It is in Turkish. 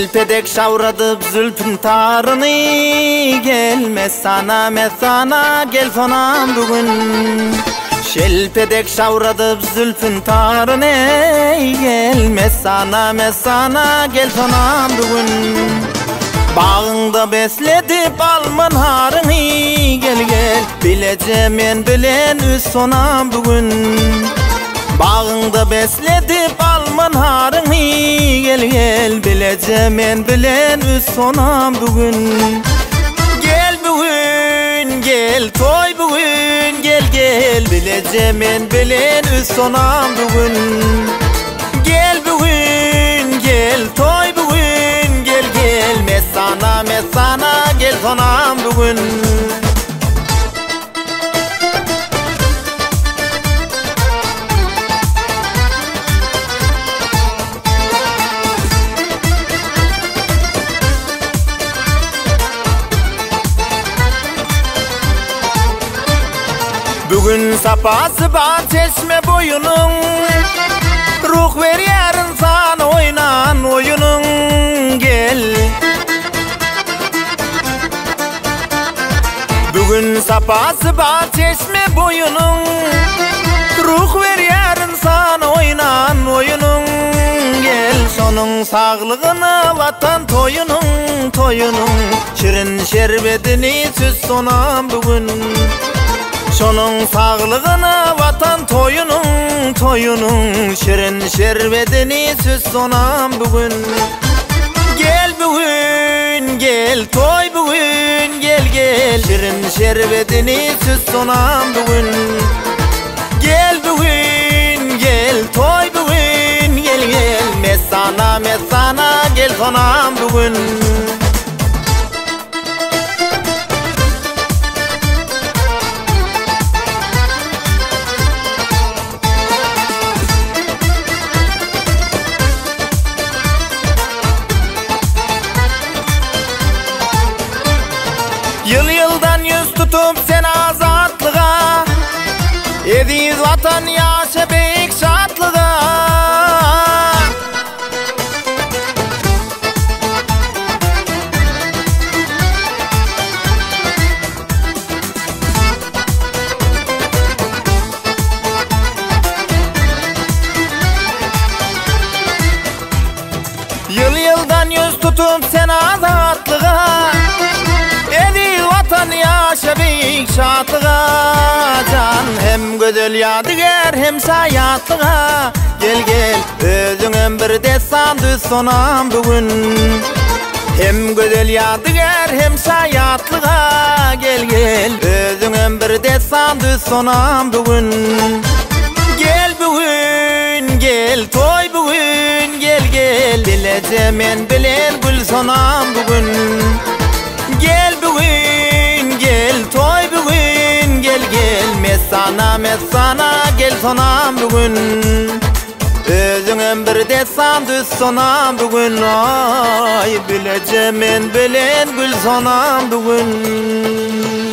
Şelpedek şavradıp zülfün tarını, gelme sana gel sonam bugün. Şelpedek şavradıp zülfün tarını, gelme sana gel sonam bugün. Bağında besledip alman harını, gel bileceğim en bilen üz sonam bugün. Bağında besledip alman harını, gel bileceğim en bilen üz sonam bugün. Gel bugün gel toy bugün, gel bileceğim en bilen üz sonam bugün. Gel bugün gel toy bugün, gel mesana gel sonam bugün. Bugün sapası var çeşme boyunun, ruh ver yarın sana oynan oyunun, gel. Bugün sapası var çeşme boyunun, ruh ver yarın sana oynan oyunun, gel. Sonun sağlığına vatan toyunun, şirin şerbetini süz sonam bugün. Şonun sağlığına vatan toyunun, şirin şerbetini süz sonam bugün. Gel bugün gel toy bugün, gel şirin şerbetini süz sonam bugün. Gel bugün gel toy bugün, gel mesana gel sonam bugün. Yıldan yüz tutup sen azatlığa, ediz vatan yaşa beyik şatlığa. Yıldan yüz tutup sen azatlığa, vatan yaşa beyik şatlığa. Can hem güzel yadigar hem sayatlığa, gel özüngün bir desan düz sonam bugün. Hem güzel yadigar hem sayatlığa, gel özüngün bir desan düz sonam bugün. Gel bugün gel toy bugün, gel bileceğim en bilen gül sonam bugün. Gel bugün gel toy bugün, gel mesana gel sonam bugün. Özüngün bir desan düz sonam bugün, ay bileceğim en bilen gül sonam bugün.